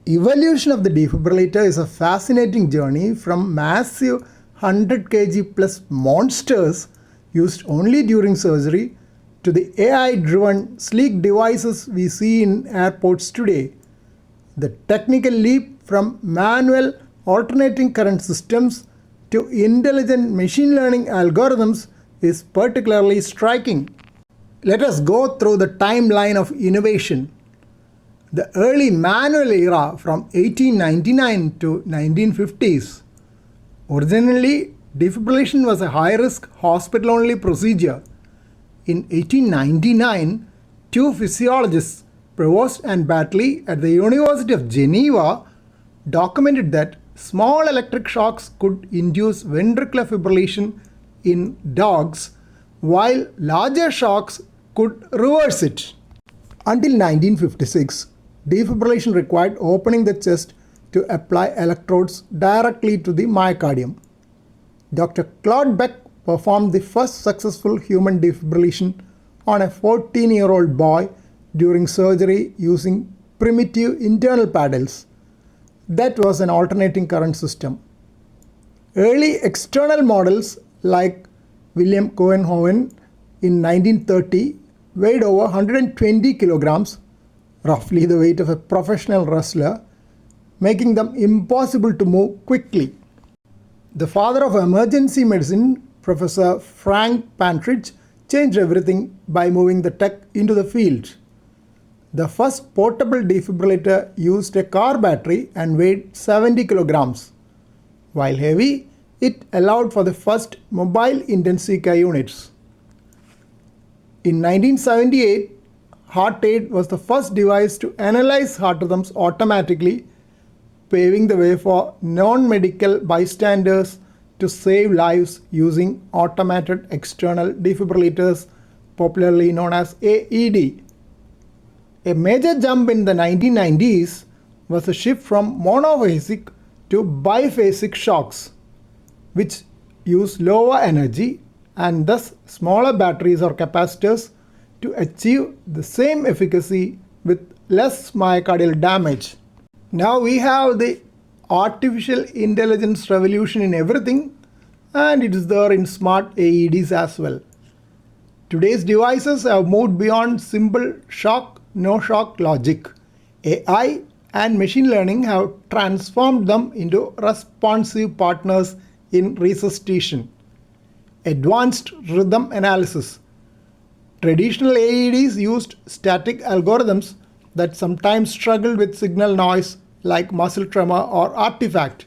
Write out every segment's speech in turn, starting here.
Evolution of the defibrillator is a fascinating journey from massive 100 kg plus monsters used only during surgery to the AI-driven sleek devices we see in airports today. The technical leap from manual alternating current systems to intelligent machine learning algorithms is particularly striking. Let us go through the timeline of innovation. The early manual era from 1899 to 1950s. Originally, defibrillation was a high-risk hospital-only procedure. In 1899, two physiologists, Provost and Batley at the University of Geneva, documented that small electric shocks could induce ventricular fibrillation in dogs, while larger shocks could reverse it. Until 1956, defibrillation required opening the chest to apply electrodes directly to the myocardium. Dr. Claude Beck performed the first successful human defibrillation on a 14-year-old boy during surgery using primitive internal paddles. That was an alternating current system. Early external models like William Cohenhoven in 1930 weighed over 120 kilograms, roughly the weight of a professional wrestler, making them impossible to move quickly. The father of emergency medicine, Professor Frank Pantridge, changed everything by moving the tech into the field. The first portable defibrillator used a car battery and weighed 70 kilograms. While heavy, it allowed for the first mobile intensive care units. In 1978, HeartAid was the first device to analyze heart rhythms automatically, paving the way for non-medical bystanders to save lives using automated external defibrillators, popularly known as AED. A major jump in the 1990s was a shift from monophasic to biphasic shocks, which use lower energy and thus smaller batteries or capacitors to achieve the same efficacy with less myocardial damage. Now we have the artificial intelligence revolution in everything, and it is there in smart AEDs as well. Today's devices have moved beyond simple shock, no shock logic. AI and machine learning have transformed them into responsive partners in resuscitation. Advanced rhythm analysis. Traditional AEDs used static algorithms that sometimes struggled with signal noise like muscle tremor or artifact.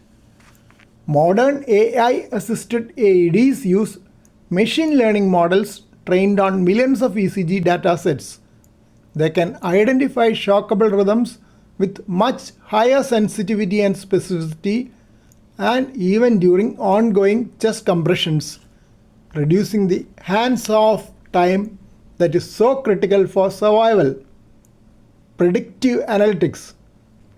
Modern AI-assisted AEDs use machine learning models trained on millions of ECG datasets. They can identify shockable rhythms with much higher sensitivity and specificity, and even during ongoing chest compressions, reducing the hands-off time that is so critical for survival. Predictive analytics.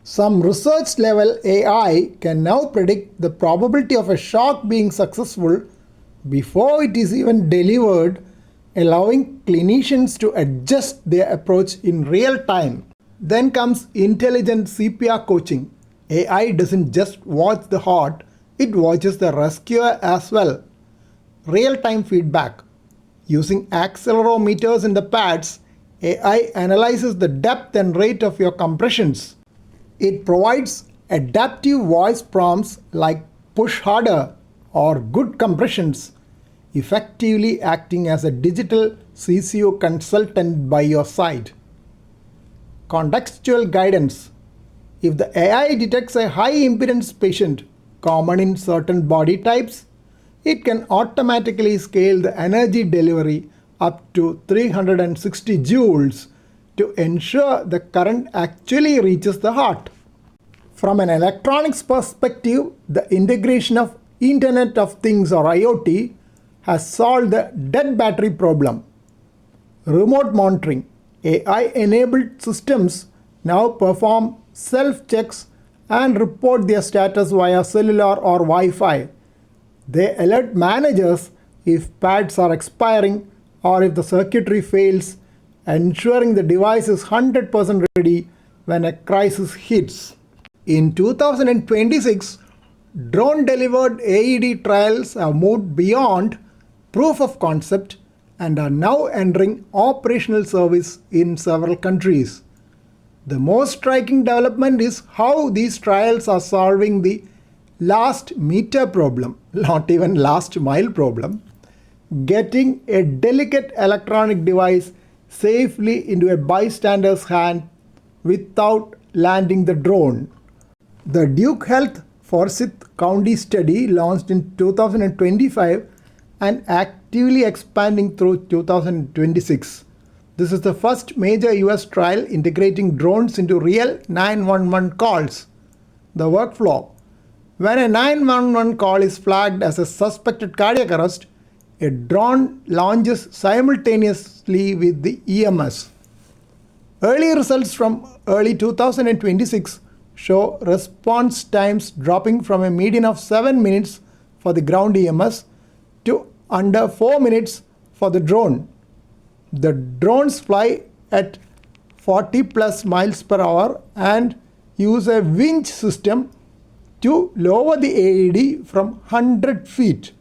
Some research-level AI can now predict the probability of a shock being successful before it is even delivered, allowing clinicians to adjust their approach in real time. Then comes intelligent CPR coaching. AI doesn't just watch the heart, it watches the rescuer as well. Real-time feedback. Using accelerometers in the pads, AI analyzes the depth and rate of your compressions. It provides adaptive voice prompts like push harder or good compressions, effectively acting as a digital CCO consultant by your side. Contextual guidance. If the AI detects a high impedance patient, common in certain body types, it can automatically scale the energy delivery up to 360 joules to ensure the current actually reaches the heart. From an electronics perspective, the integration of Internet of Things or IoT has solved the dead battery problem. Remote monitoring. AI-enabled systems now perform self-checks and report their status via cellular or Wi-Fi. They alert managers if pads are expiring or if the circuitry fails, ensuring the device is 100% ready when a crisis hits. In 2026, drone-delivered AED trials have moved beyond proof of concept and are now entering operational service in several countries. The most striking development is how these trials are solving the last meter problem, not even last mile problem, getting a delicate electronic device safely into a bystander's hand without landing the drone. The Duke Health Forsyth County study, launched in 2025 and actively expanding through 2026. This is the first major US trial integrating drones into real 911 calls. The workflow: when a 911 call is flagged as a suspected cardiac arrest, a drone launches simultaneously with the EMS. Early results from early 2026 show response times dropping from a median of 7 minutes for the ground EMS to under 4 minutes for the drone. The drones fly at 40 plus miles per hour and use a winch system to lower the AED from 100 feet.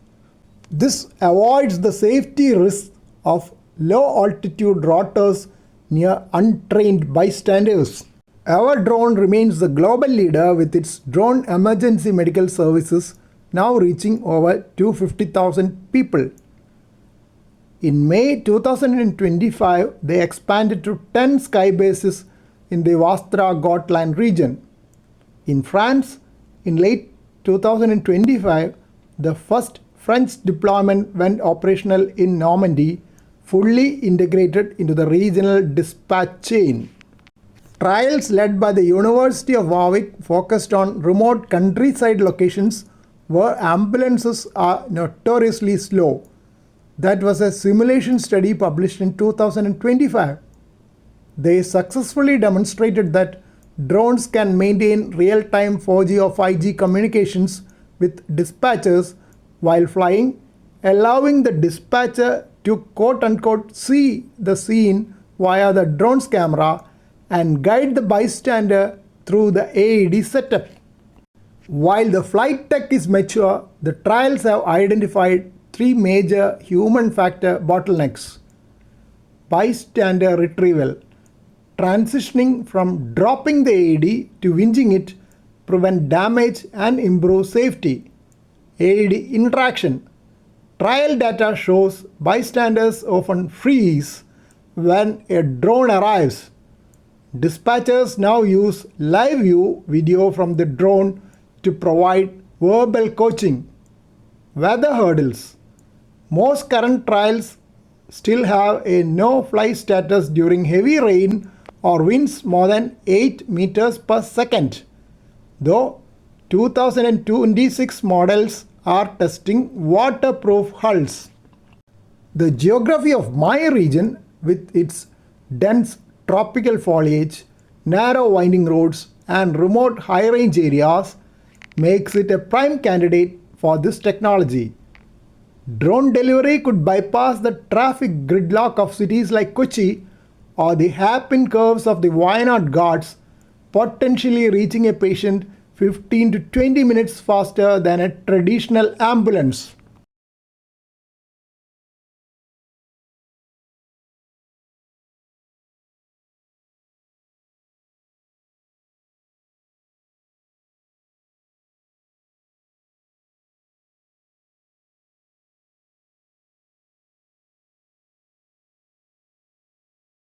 This avoids the safety risk of low altitude rotors near untrained bystanders. Our drone remains the global leader with its drone emergency medical services now reaching over 250,000 people. In May 2025, they expanded to 10 sky bases in the Vastra-Gotland region. In France, in late 2025, the first French deployment went operational in Normandy, fully integrated into the regional dispatch chain. Trials led by the University of Warwick focused on remote countryside locations where ambulances are notoriously slow. That was a simulation study published in 2025. They successfully demonstrated that drones can maintain real-time 4G or 5G communications with dispatchers while flying, allowing the dispatcher to quote-unquote see the scene via the drone's camera and guide the bystander through the AED setup. While the flight tech is mature, the trials have identified three major human factor bottlenecks: bystander retrieval, transitioning from dropping the AED to winching it, prevent damage and improve safety; AED interaction. Trial data shows bystanders often freeze when a drone arrives. Dispatchers now use live view video from the drone to provide verbal coaching. Weather hurdles. Most current trials still have a no-fly status during heavy rain or winds more than 8 meters per second, though 2026 models are testing waterproof hulls. The geography of my region, with its dense tropical foliage, narrow winding roads, and remote high-range areas, makes it a prime candidate for this technology. Drone delivery could bypass the traffic gridlock of cities like Kochi or the hairpin curves of the Wayanad Ghats, potentially reaching a patient 15 to 20 minutes faster than a traditional ambulance.